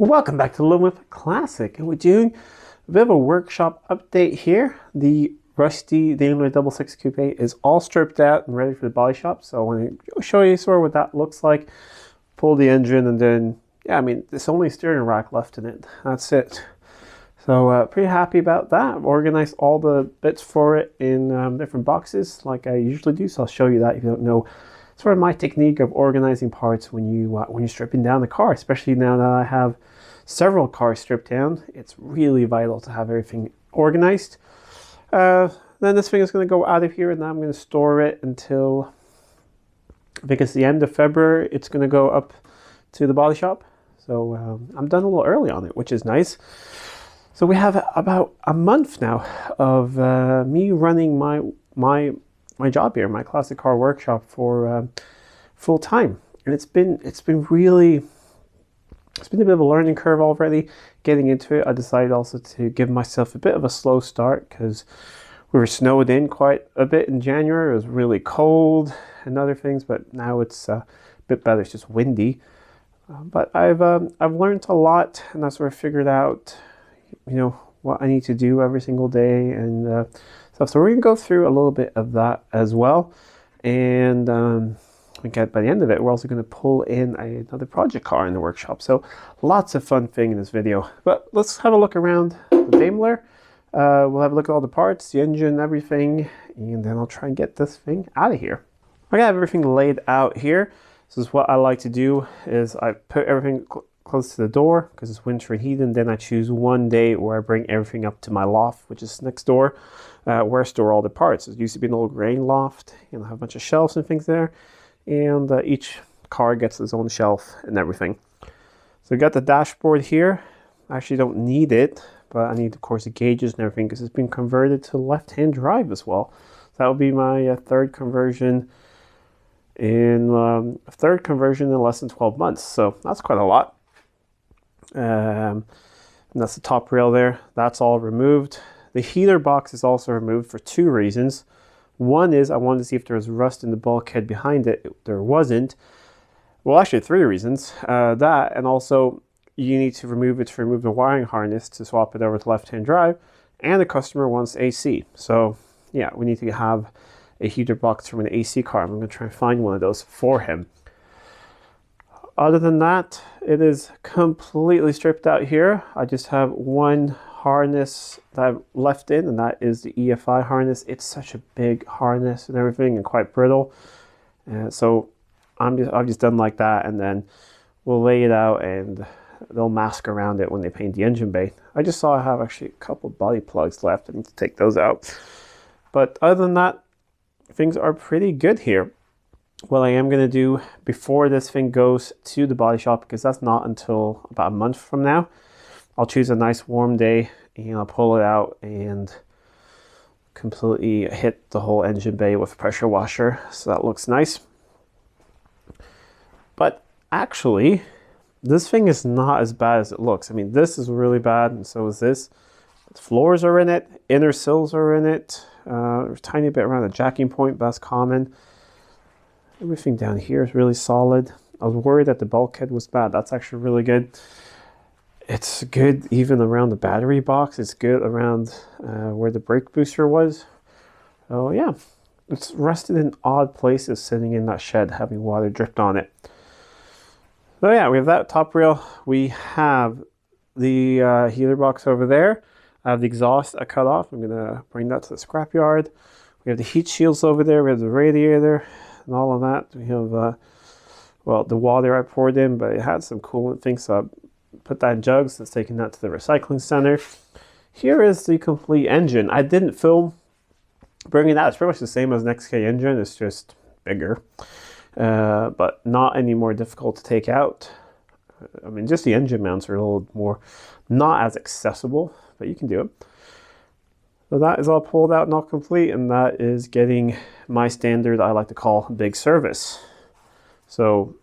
Welcome back to Living with Classic, and we're doing a bit of a workshop update here. The rusty Daimler 66 Coupe is all stripped out and ready for the body shop, so I want to show you sort of what that looks like. Pull the engine, and then, yeah, I mean, there's only a steering rack left in it. That's it. So pretty happy about that. I've organized all the bits for it in different boxes like I usually do, so I'll show you that if you don't know sort of my technique of organizing parts when you're stripping down the car, especially now that I have several cars stripped down. It's really vital to have everything organized. Then this thing is going to go out of here, and now I'm going to store it until I think it's the end of February. It's going to go up to the body shop, so I'm done a little early on it, which is nice. So we have about a month now of me running my job here, my classic car workshop, for full time, and it's been a bit of a learning curve already getting into it. I decided also to give myself a bit of a slow start because we were snowed in quite a bit in January. It was really cold and other things, but now it's a bit better. It's just windy, but I've learned a lot, and I sort of figured out what I need to do every single day and stuff. So we're gonna go through a little bit of that as well, and by the end of it, we're also going to pull in another project car in the workshop. So lots of fun thing in this video. But let's have a look around the Daimler. We'll have a look at all the parts, the engine, everything, and then I'll try and get this thing out of here. I got everything laid out here. This is what I like to do, is I put everything close to the door because it's winter and heat, and then I choose one day where I bring everything up to my loft, which is next door, where I store all the parts. It used to be an old grain loft, and I have a bunch of shelves and things there. And each car gets its own shelf and everything. So we got the dashboard here. I actually don't need it, but I need, of course, the gauges and everything because it's been converted to left-hand drive as well. So that will be my third conversion in less than 12 months. So that's quite a lot. And that's the top rail there. That's all removed. The heater box is also removed for two reasons. One is I wanted to see if there was rust in the bulkhead behind it. There wasn't. Well, actually, three reasons. That, and also you need to remove it to remove the wiring harness to swap it over to left-hand drive, and the customer wants AC. So yeah, we need to have a heater box from an AC car. I'm going to try and find one of those for him. Other than that, it is completely stripped out here. I just have one harness that I've left in, and that is the EFI harness. It's such a big harness and everything, and quite brittle. So I've just done like that, and then we'll lay it out, and they'll mask around it when they paint the engine bay. I just saw I have actually a couple body plugs left. I need to take those out. But other than that, things are pretty good here. What I am going to do before this thing goes to the body shop, because that's not until about a month from now, I'll choose a nice warm day and I'll pull it out and completely hit the whole engine bay with a pressure washer. So that looks nice. But actually, this thing is not as bad as it looks. I mean, this is really bad, and so is this. The floors are in it, inner sills are in it. There's a tiny bit around the jacking point, but that's common. Everything down here is really solid. I was worried that the bulkhead was bad. That's actually really good. It's good even around the battery box. It's good around where the brake booster was. So yeah, it's rusted in odd places sitting in that shed, having water dripped on it. So yeah, we have that top rail. We have the heater box over there. I have the exhaust I cut off. I'm gonna bring that to the scrapyard. We have the heat shields over there. We have the radiator and all of that. We have well, the water I poured in, but it had some coolant things, so I put that in jugs. It's taken that to the recycling center. Here is the complete engine. I didn't film bringing that. It's pretty much the same as an XK engine. It's just bigger, but not any more difficult to take out. I mean, just the engine mounts are a little more not as accessible, but you can do it. So that is all pulled out and all complete, and that is getting my standard I like to call big service. So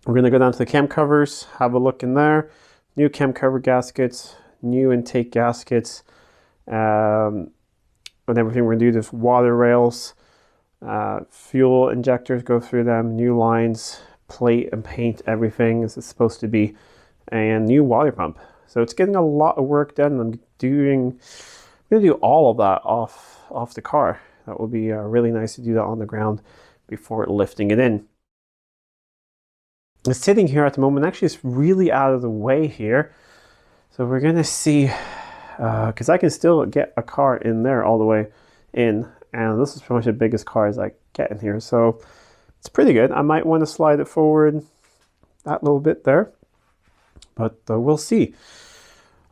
we're going to go down to the cam covers, have a look in there. New cam cover gaskets, new intake gaskets, and everything we're going to do. There's water rails, fuel injectors go through them, new lines, plate and paint everything. This is supposed to be and new water pump. So it's getting a lot of work done. I'm gonna do all of that off the car. That would be really nice to do that on the ground before lifting it in. It's sitting here at the moment. Actually, it's really out of the way here. So we're gonna see, because I can still get a car in there all the way in, and this is pretty much the biggest car as I get in here. So it's pretty good. I might want to slide it forward that little bit there, but we'll see.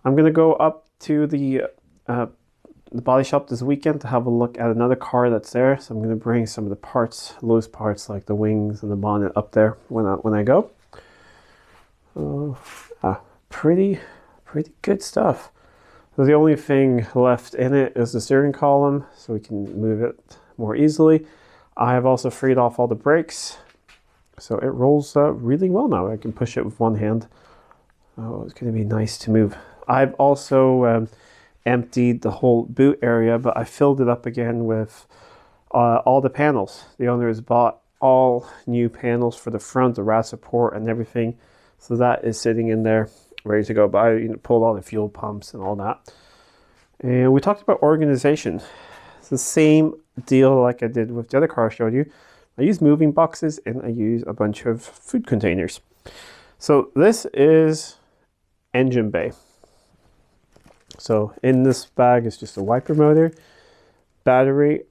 I'm gonna go up to the body shop this weekend to have a look at another car that's there. So I'm going to bring some of the parts, loose parts like the wings and the bonnet up there when I go. Pretty good stuff. So the only thing left in it is the steering column, so we can move it more easily. I have also freed off all the brakes, so it rolls really well now. I can push it with one hand. Oh, it's going to be nice to move. I've also emptied the whole boot area, but I filled it up again with all the panels. The owner has bought all new panels for the front, the rat support and everything. So that is sitting in there ready to go. But I pulled all the fuel pumps and all that. And we talked about organization. It's the same deal like I did with the other car I showed you. I use moving boxes and I use a bunch of food containers. So this is engine bay. So in this bag is just a wiper motor, battery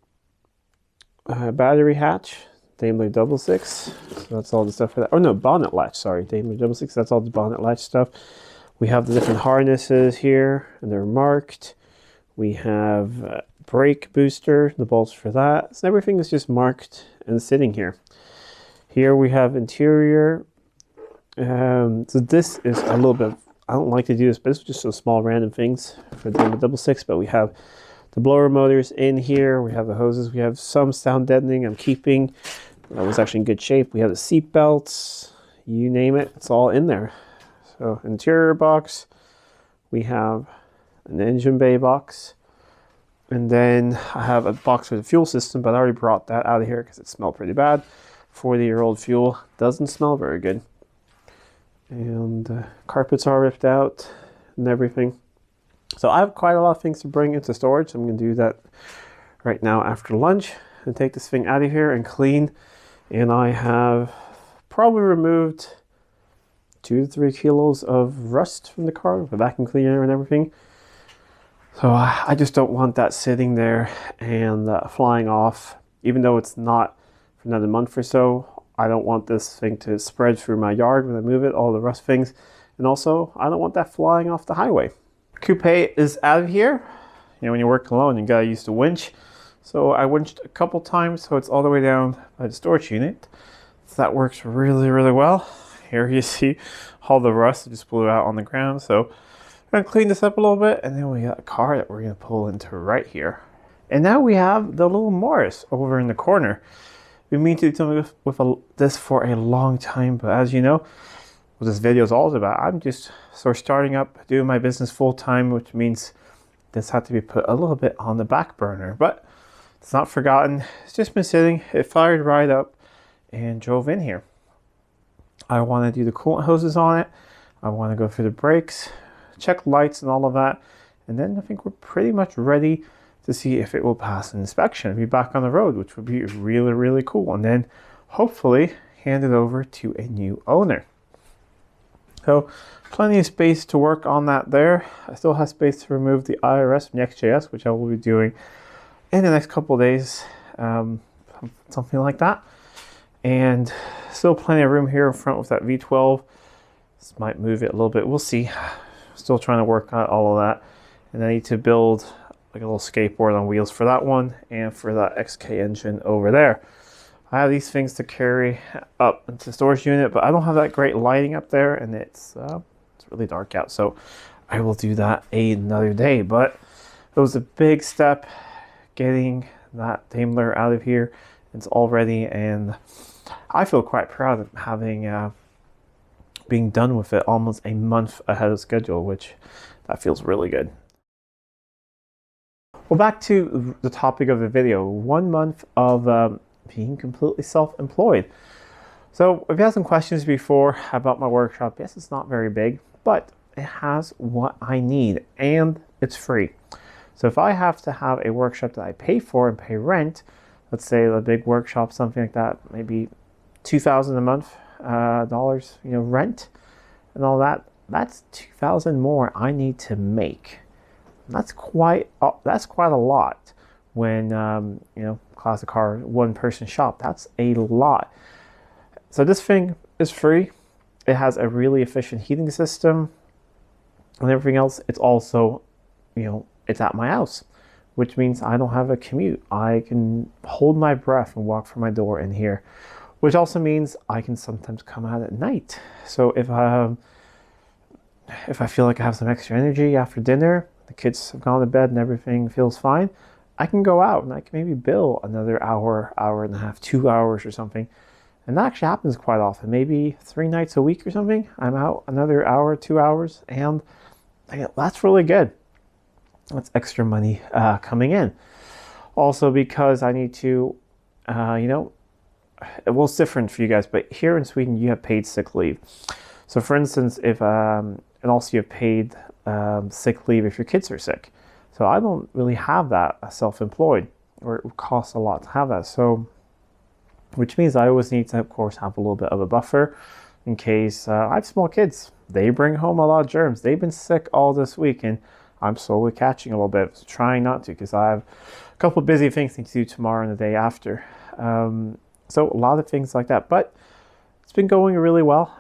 hatch, Daimler 66. So that's all the stuff for that. Oh no, bonnet latch, sorry, Daimler 66. That's all the bonnet latch stuff. We have the different harnesses here, and they're marked. We have brake booster, the bolts for that. So everything is just marked and sitting here. Here we have interior. So this is a little bit, I don't like to do this, but it's just so small random things for the 66. But we have the blower motors in here. We have the hoses. We have some sound deadening I'm keeping. That was actually in good shape. We have the seat belts. You name it, it's all in there. So interior box. We have an engine bay box. And then I have a box for the fuel system, but I already brought that out of here because it smelled pretty bad. 40-year-old fuel doesn't smell very good. And carpets are ripped out and everything. So I have quite a lot of things to bring into storage. I'm going to do that right now after lunch and take this thing out of here and clean. And I have probably removed 2 to 3 kilos of rust from the car with a vacuum cleaner and everything. So I just don't want that sitting there and flying off, even though it's not for another month or so. I don't want this thing to spread through my yard when I move it, all the rust things. And also, I don't want that flying off the highway. Coupe is out of here. You know, when you work alone, you gotta use the winch. So I winched a couple times, so it's all the way down by the storage unit. So that works really, really well. Here you see all the rust that just blew out on the ground. So I'm gonna clean this up a little bit, and then we got a car that we're gonna pull into right here. And now we have the little Morris over in the corner. We mean to do something with this for a long time, but as you know, what this video is all about, I'm just sort of starting up, doing my business full time, which means this had to be put a little bit on the back burner, but it's not forgotten. It's just been sitting. It fired right up and drove in here. I want to do the coolant hoses on it. I want to go through the brakes, check lights and all of that, and then I think we're pretty much ready to see if it will pass an inspection and be back on the road, which would be really, really cool. And then hopefully hand it over to a new owner. So plenty of space to work on that there. I still have space to remove the IRS from the XJS, which I will be doing in the next couple of days, something like that. And still plenty of room here in front with that V12. This might move it a little bit. We'll see. Still trying to work out all of that. And I need to build like a little skateboard on wheels for that one and for that XK engine over there. I have these things to carry up into the storage unit, but I don't have that great lighting up there, and it's really dark out. So I will do that another day. But it was a big step getting that Daimler out of here. It's all ready, and I feel quite proud of having being done with it almost a month ahead of schedule, which that feels really good. Well, back to the topic of the video, 1 month of being completely self-employed. So if you had some questions before about my workshop, yes, it's not very big. but it has what I need and it's free. So if I have to have a workshop that I pay for and pay rent, let's say a big workshop, something like that, maybe $2,000 a month, dollars, rent and all that, that's $2,000 more I need to make. That's quite a lot when, classic car, one person shop, that's a lot. So this thing is free. It has a really efficient heating system and everything else. It's also, it's at my house, which means I don't have a commute. I can hold my breath and walk from my door in here, which also means I can sometimes come out at night. So if I feel like I have some extra energy after dinner, the kids have gone to bed and everything feels fine, I can go out and I can maybe bill another hour, hour and a half, 2 hours or something. And that actually happens quite often, maybe 3 nights a week or something. I'm out another hour, 2 hours, and that's really good. That's extra money coming in. Also because I need to, well, it's different for you guys, but here in Sweden, you have paid sick leave. So for instance, and also you have paid sick leave if your kids are sick. So I don't really have that as self-employed, or it costs a lot to have that. So, which means I always need to, of course, have a little bit of a buffer in case I have small kids. They bring home a lot of germs. They've been sick all this week, and I'm slowly catching a little bit, trying not to, because I have a couple of busy things to do tomorrow and the day after. So a lot of things like that, but it's been going really well.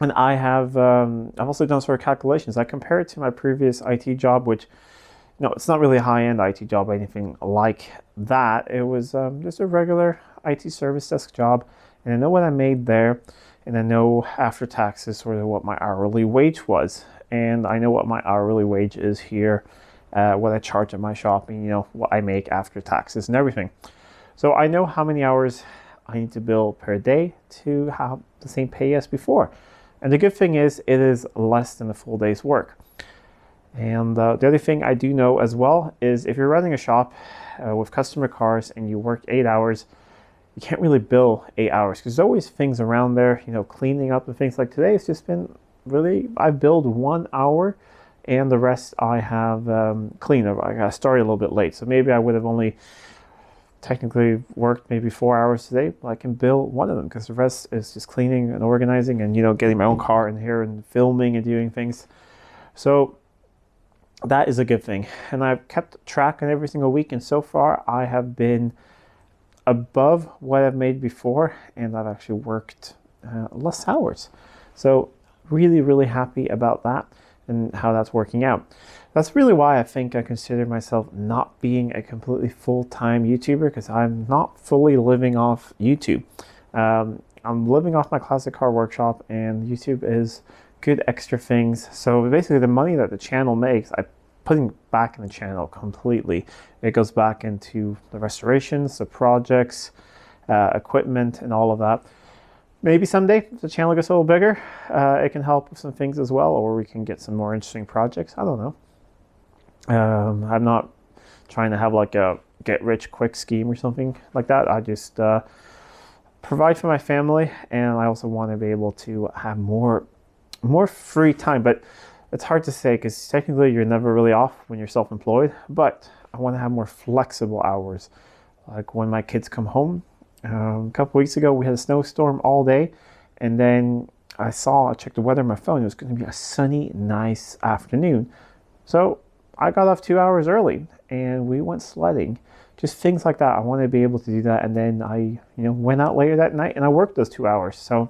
And I have, I've also done sort of calculations. I compare it to my previous IT job, which, it's not really a high-end IT job or anything like that. It was just a regular IT service desk job. And I know what I made there. And I know after taxes sort of what my hourly wage was. And I know what my hourly wage is here, what I charge at my shop, and what I make after taxes and everything. So I know how many hours I need to bill per day to have the same pay as before. And the good thing is it is less than a full day's work. And the other thing I do know as well is if you're running a shop with customer cars and you work 8 hours, you can't really bill 8 hours because there's always things around there, cleaning up and things like today. It's just been really, I billed 1 hour and the rest I have cleaned up. I got started a little bit late. So maybe I would have only technically worked maybe 4 hours today, but I can bill one of them because the rest is just cleaning and organizing and, getting my own car in here and filming and doing things. So that is a good thing. And I've kept track on every single week. And so far I have been above what I've made before. And I've actually worked less hours. So really, really happy about that and how that's working out. That's really why I think I consider myself not being a completely full-time YouTuber, because I'm not fully living off YouTube. I'm living off my classic car workshop, and YouTube is good extra things. So basically the money that the channel makes, I'm putting back in the channel completely. It goes back into the restorations, the projects, equipment, and all of that. Maybe someday, if the channel gets a little bigger, it can help with some things as well, or we can get some more interesting projects. I don't know. I'm not trying to have like a get-rich-quick scheme or something like that. I just provide for my family, and I also want to be able to have more free time. But it's hard to say because technically you're never really off when you're self-employed. But I want to have more flexible hours, like when my kids come home. A couple weeks ago, we had a snowstorm all day, and then I checked the weather on my phone. It was going to be a sunny, nice afternoon. So I got off 2 hours early, and we went sledding. Just things like that. I want to be able to do that, and then I, went out later that night, and I worked those 2 hours. So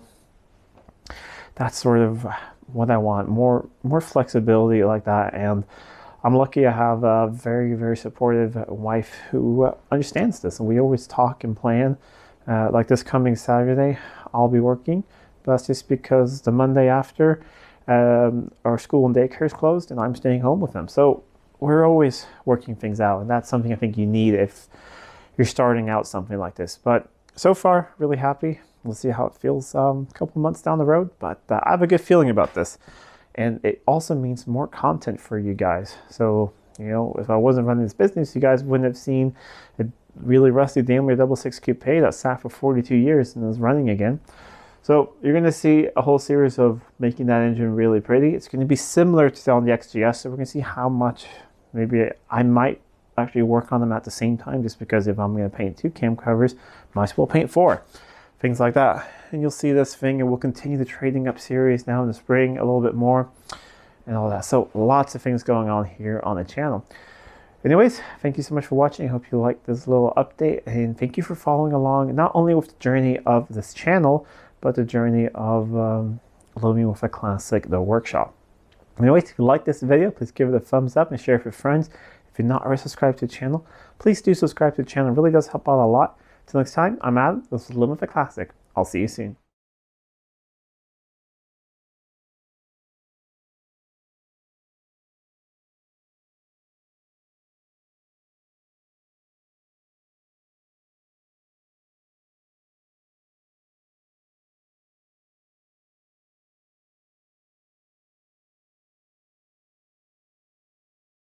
that's sort of what I want, more flexibility like that. And I'm lucky I have a very, very supportive wife who understands this, and we always talk and plan. Like this coming Saturday, I'll be working, but that's just because the Monday after our school and daycare is closed, and I'm staying home with them. So we're always working things out, and that's something I think you need if you're starting out something like this. But so far, really happy. We'll see how it feels a couple months down the road, but I have a good feeling about this. And it also means more content for you guys. So, if I wasn't running this business, you guys wouldn't have seen a really rusty Daimler 66 Coupe that sat for 42 years and is running again. So you're going to see a whole series of making that engine really pretty. It's going to be similar to on the XGS, so we're going to see how much maybe I might actually work on them at the same time, just because if I'm going to paint 2 cam covers, might as well paint 4. Things like that. And you'll see this thing, and we'll continue the trading up series now in the spring a little bit more and all that. So lots of things going on here on the channel. Anyways, thank you so much for watching. I hope you liked this little update, and thank you for following along, not only with the journey of this channel, but the journey of Living with a Classic, the workshop. Anyways, if you like this video, please give it a thumbs up and share it with friends. If you're not already subscribed to the channel, please do subscribe to the channel. It really does help out a lot. Until next time, I'm Adam. This is Living with a Classic. I'll see you soon.